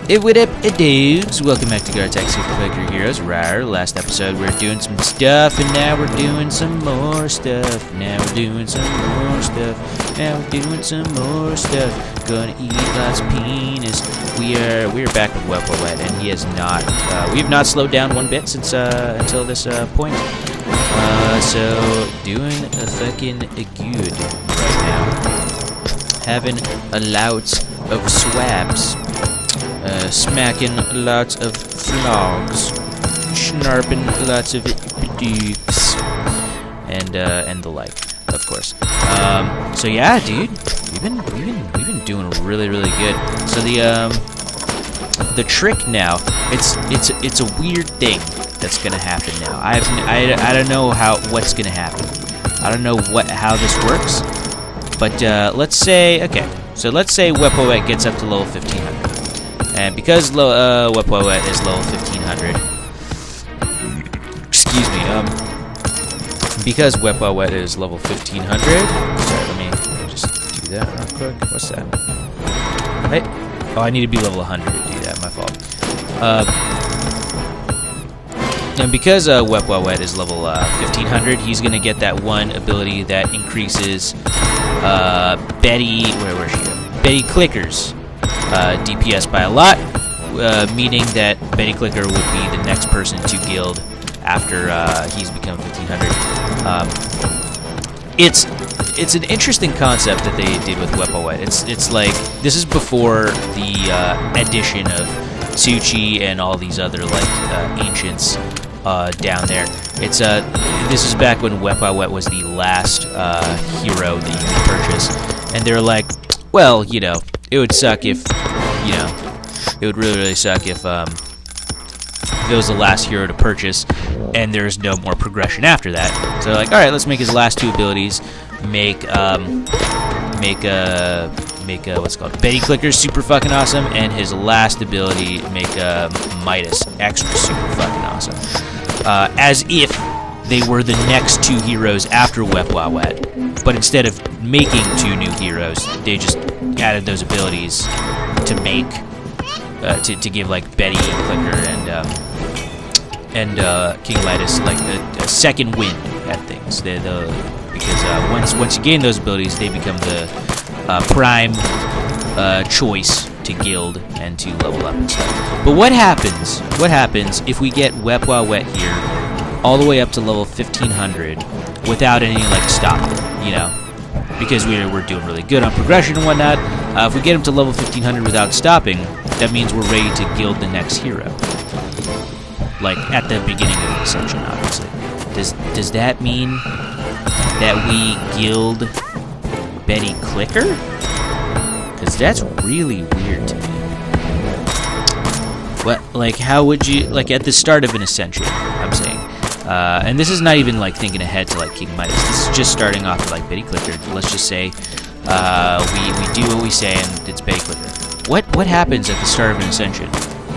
What up, dudes? Welcome back to Garo Super Heroes. Rar. Last episode we were doing some stuff, and now we're doing some more stuff. Gonna eat lots of penis. We're back with Wet, and he has not. We have not slowed down one bit since until this point. So doing a fucking good right now. Having a lot of swabs. Smacking lots of flogs, snarping lots of dukes, and the like, of course. So yeah, dude, we've been doing really good. So the trick now, it's a weird thing that's gonna happen now. I don't know what's gonna happen. I don't know how this works, but let's say Wet gets up to level 1500. And because Wet is level 1500, excuse me, because Wet is level 1500, sorry, let me just do that real quick. What's that? Right? Oh, I need to be level 100 to do that, my fault. And because Wet is level 1500, he's going to get that one ability that increases where's she go? Betty Clicker's DPS by a lot, meaning that Betty Clicker would be the next person to guild after he's become 1500. It's an interesting concept that they did with Wet. It's like this is before the addition of Tsuchi and all these other like ancients down there. This is back when Wet was the last hero that you could purchase, and they're like, well, you know, it would suck if, you know, it would really suck if it was the last hero to purchase and there's no more progression after that. So they're like, all right, let's make his last two abilities make what's it called, Betty Clicker super fucking awesome, and his last ability make Midas extra super fucking awesome. As if they were the next two heroes after Wet, but instead of making two new heroes, they just added those abilities to make to give like Betty Clicker and King Midas like a second wind at things. Because once you gain those abilities, they become the prime choice to guild and to level up and stuff. But what happens if we get Wet here all the way up to level 1500 without any like stop, you know? Because we're doing really good on progression and whatnot. If we get him to level 1500 without stopping, that means we're ready to guild the next hero. Like at the beginning of the ascension, obviously. Does that mean that we guild Betty Clicker? Because that's really weird to me. What, like, how would you, like, at the start of an ascension, I'm saying. And this is not even like thinking ahead to like King Midas. This is just starting off with like Betty Clicker. Let's just say we do what we say and it's Betty Clicker. What happens at the start of an ascension?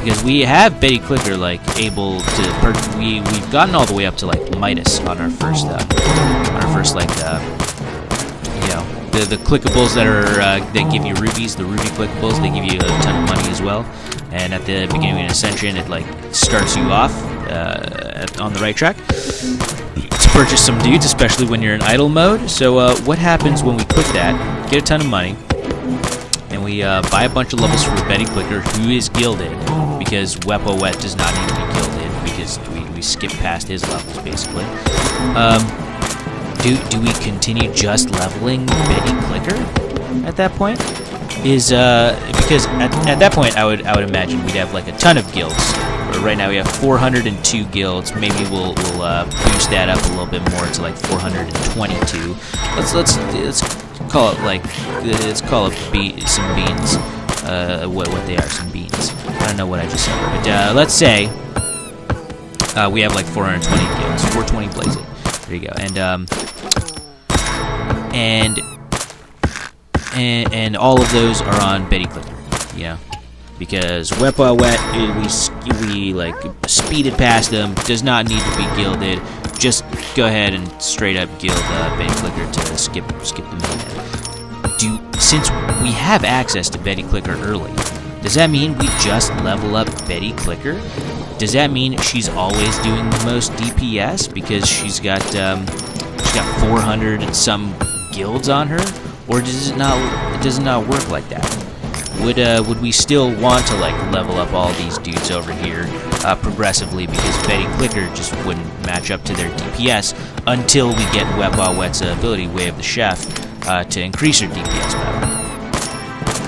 Because we have Betty Clicker like able to we've gotten all the way up to like Midas on our first like you know, the clickables that give you rubies, the ruby clickables, they give you a ton of money as well. And at the beginning of an ascension, it like starts you off on the right track to purchase some dudes, especially when you're in idle mode. So what happens when we click that, get a ton of money, and we buy a bunch of levels for Betty Clicker, who is gilded, because Wet does not need to be gilded, because we skip past his levels, basically. Do we continue just leveling Betty Clicker at that point? Because at that point I would imagine we'd have like a ton of guilds. Right now we have 402 guilds. Maybe we'll boost that up a little bit more to like 422. Let's call it like some beans. What they are, some beans. I don't know what I just said, but let's say we have like 420 guilds, 420 blaze it. There you go, and all of those are on Betty Clicker, you know, because Wet we like speeded past them, does not need to be gilded. Just go ahead and straight up guild Betty Clicker to skip the main. Since we have access to Betty Clicker early, Does that mean we just level up Betty Clicker? Does that mean she's always doing the most DPS because she's got 400 and some guilds on her? Or does it not work like that? Would we still want to like level up all these dudes over here progressively because Betty Clicker just wouldn't match up to their DPS until we get Wet's ability, Way of the Chef, to increase her DPS battle?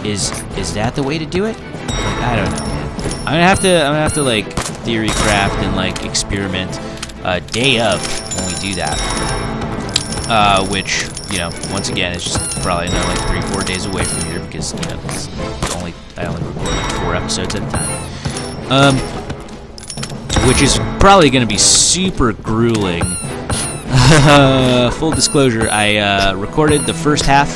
Is that the way to do it? Like, I don't know, man. I'm gonna have to like theory craft and like experiment day of when we do that. Which, you know, once again, is just probably another like 3-4 days away from here because, you know, I only record like 4 episodes at a time. Which is probably going to be super grueling. Full disclosure, I recorded the first half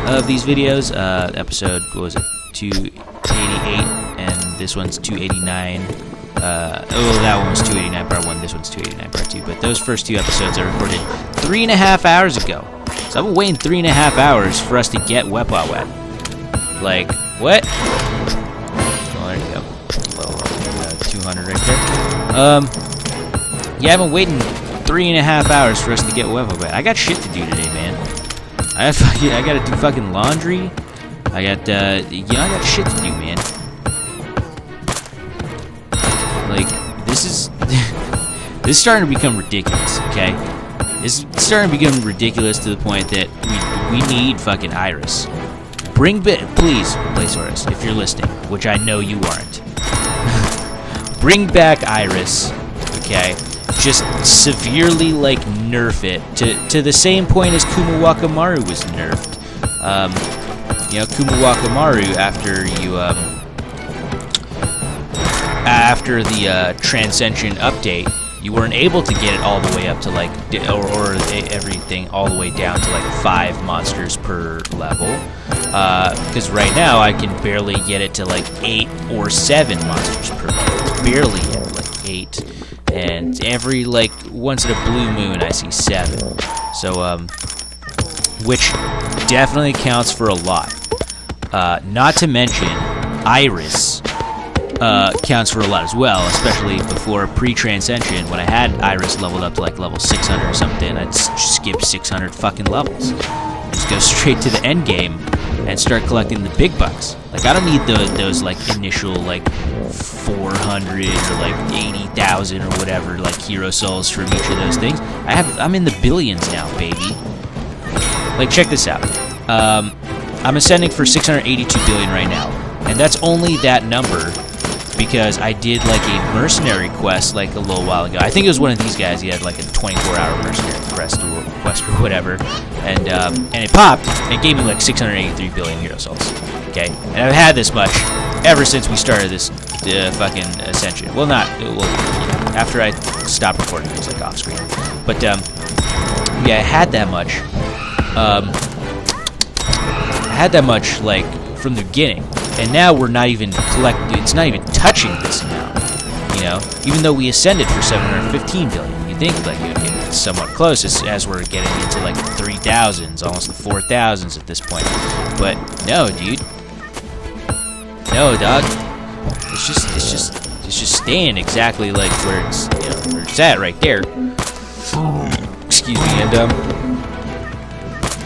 of these videos. Episode, what was it, 288, and this one's 289. That one was 289 part 1, this one's 289 part 2. But those first 2 episodes I recorded 3.5 hours ago. So I've been waiting 3.5 hours for us to get Wet. Like, what? Oh, there you go. Well, 200 right there. Yeah, I've been waiting 3.5 hours for us to get Wet. I got shit to do today, man. I gotta do fucking laundry. I got shit to do, man. Like, this is starting to become ridiculous, okay? It's starting to become ridiculous to the point that we need fucking Iris. Please, Playsaurus, if you're listening, which I know you aren't. Bring back Iris, okay? Just severely, like, nerf it to the same point as Kumawakamaru was nerfed. You know, Kumawakamaru, after the Transcension update, you weren't able to get it all the way up to like, or everything all the way down to like 5 monsters per level. Because right now I can barely get it to like 8 or 7 monsters per level. It's barely at like 8, and every like once in a blue moon I see 7. So which definitely counts for a lot. Not to mention Iris. Counts for a lot as well, especially before pre-Transcension, when I had Iris leveled up to like level 600 or something. I'd skip 600 fucking levels and just go straight to the end game and start collecting the big bucks. Like, I don't need those like initial like 400 or like 80,000 or whatever like hero souls from each of those things. I'm in the billions now, baby. Like, check this out. I'm ascending for 682 billion right now, and that's only that number because I did like a mercenary quest like a little while ago. I think it was one of these guys. He had like a 24-hour mercenary quest or whatever, and it popped. And it gave me like 683 billion hero souls. Okay, and I've had this much ever since we started this fucking ascension. Well, after I stopped recording, it was like off screen. But yeah, I had that much. I had that much like from the beginning. And now we're not even it's not even touching this now, you know? Even though we ascended for 715 billion, you think like it would get somewhat close as we're getting into like the 3,000s, almost the 4,000s at this point. But no, dude. No, dog. It's just staying exactly like where it's, you know, where it's at right there. Excuse me,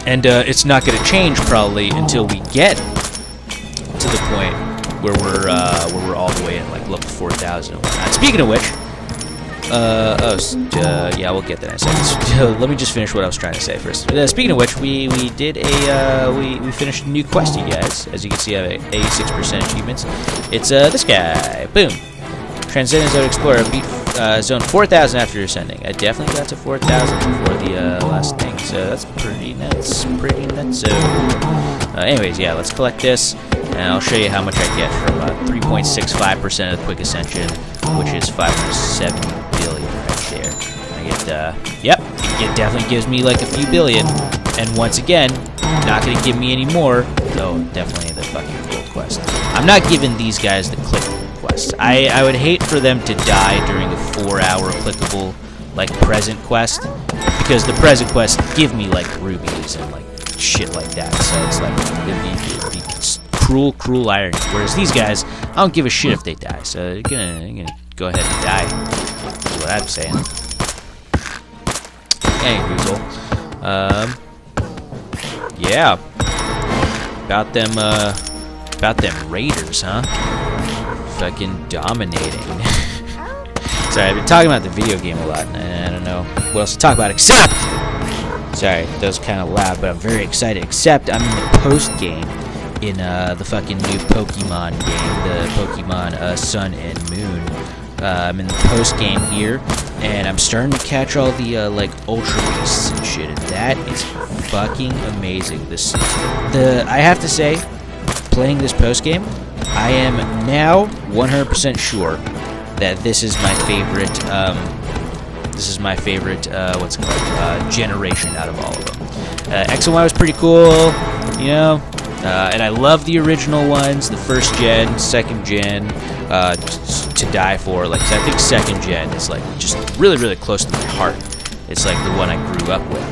and it's not going to change probably until we get to the point where we're all the way at like level 4,000 and whatnot. Speaking of which, yeah, we'll get that in a second. Let me just finish what I was trying to say first. Speaking of which, we did we finished a new quest, you guys. As you can see, I have 86% achievements. It's this guy. Boom. Transcendent Zone Explorer. Beat zone 4,000 after ascending. I definitely got to 4,000 before the last thing, so that's pretty nuts. So, anyways, yeah, let's collect this. And I'll show you how much I get from 3.65% of the Quick Ascension, which is 570 billion right there. I get, yep, it definitely gives me like a few billion. And once again, not going to give me any more, though definitely the fucking gold quest. I'm not giving these guys the click quest. I would hate for them to die during a 4-hour applicable, like, present quest, because the present quests give me, like, rubies and, like, shit like that. So it's like, it'd be cruel, cruel irony. Whereas these guys, I don't give a shit if they die. So you're gonna go ahead and die. That's what I'm saying. Hey, Goozle. Yeah. About them Raiders, huh? Fucking dominating. Sorry, I've been talking about the video game a lot, and I don't know what else to talk about except... Sorry, that was kind of loud, but I'm very excited. Except I'm in the post-game in the fucking new Pokemon game, the Pokemon Sun and Moon. I'm in the post-game here, and I'm starting to catch all the, like, Ultra Beasts and shit, and that is fucking amazing. I have to say, playing this post-game, I am now 100% sure that this is my favorite, what's it called, generation out of all of them. X and Y was pretty cool, you know, and I love the original ones, the first gen, second gen, to die for. Like, I think second gen is, like, just really, really close to my heart. It's, like, the one I grew up with.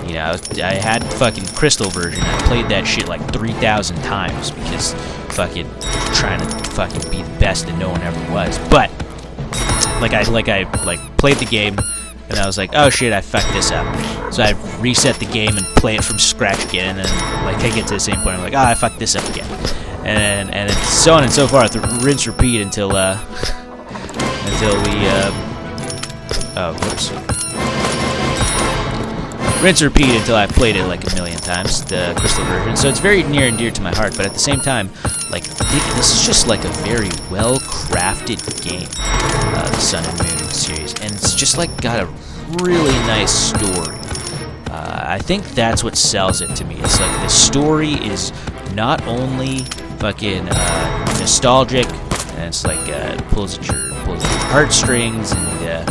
You know, I had the fucking Crystal version. I played that shit, like, 3,000 times because fucking trying to fucking be the best that no one ever was. But I played the game, and I was like, oh shit, I fucked this up. So I reset the game and play it from scratch again, and then like I get to the same point, I'm like, oh, I fucked this up again, and so on and so forth, rinse repeat until we rinse repeat until I've played it like a million times, the Crystal version. So it's very near and dear to my heart, but at the same time, like, this is just like a very well-crafted game, the Sun and Moon series, and it's just like got a really nice story. I think that's what sells it to me. It's like the story is not only fucking nostalgic, and it's like pulls at your heartstrings, and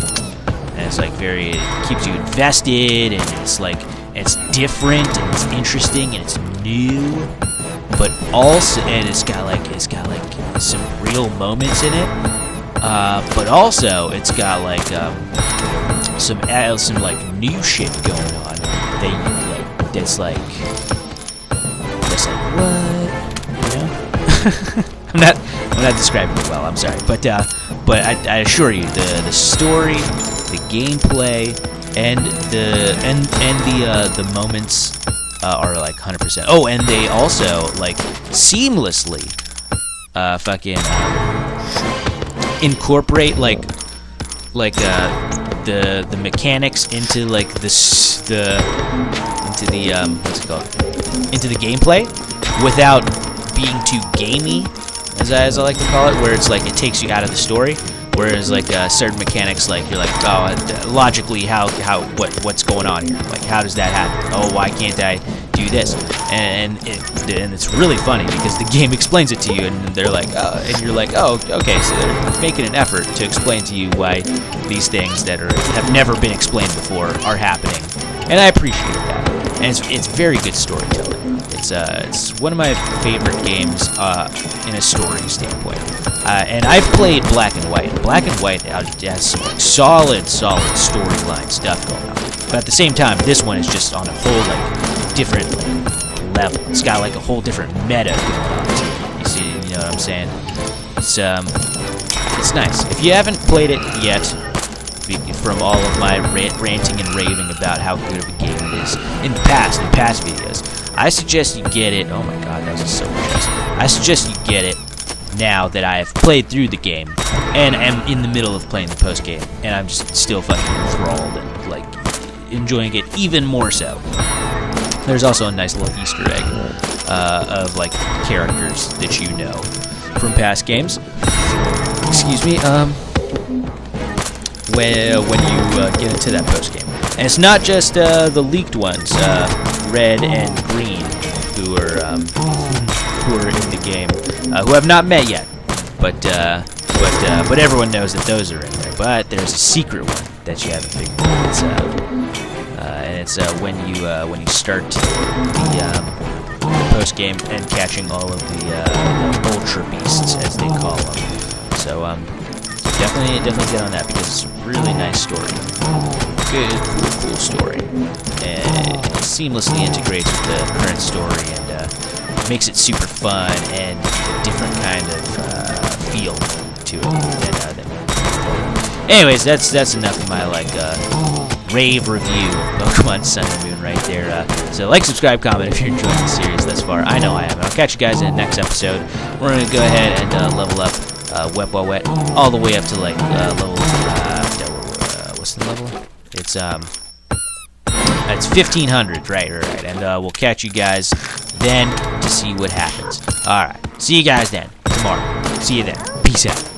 it's like it keeps you invested, and it's like it's different, and it's interesting, and it's new, but also, and it's got like some real moments in it, but also it's got like some like new shit going on. That's like what, you know? I'm not describing it well. I'm sorry, but I assure you, the story, the gameplay, and the moments are like 100%. Oh, and they also like seamlessly incorporate like the mechanics into like into the gameplay without being too gamey, as I like to call it, where it's like it takes you out of the story. Whereas like certain mechanics, like you're like, oh, logically, what's going on here? Like, how does that happen? Oh, why can't I do this? And it's really funny because the game explains it to you, and they're like, and you're like, oh, okay, so they're making an effort to explain to you why these things that have never been explained before are happening, and I appreciate that. And it's very good storytelling. It's one of my favorite games in a story standpoint. And I've played Black and White. Black and White has some like, solid storyline stuff going on. But at the same time, this one is just on a whole like different level. It's got like a whole different meta going on too. You see, you know what I'm saying? It's nice. If you haven't played it yet, from all of my ranting and raving about how good of a game it is in past videos, I suggest you get it. Oh my god, that's just so interesting. I suggest you get it now that I have played through the game and am in the middle of playing the post game, and I'm just still fucking enthralled and like enjoying it even more so. There's also a nice little Easter egg of like characters that you know from past games. Excuse me. When you get into that post game, and it's not just the leaked ones, Red and Green, who are in the game, who have not met yet, but everyone knows that those are in there. But there's a secret one that you haven't figured out. And it's when you start the post game and catching all of the Ultra Beasts, as they call them. So definitely get on that because it's a really nice story. Good, cool story. And it seamlessly integrates with the current story, and makes it super fun and a different kind of feel to it. Anyways, that's enough of my rave review of Pokemon Sun and Moon right there. So like, subscribe, comment if you're enjoying the series thus far. I know I am. And I'll catch you guys in the next episode. We're gonna go ahead and level up Wet all the way up to level. What's the level? It's 1500. Right. And we'll catch you guys then to see what happens. All right. See you guys then tomorrow. See you then. Peace out.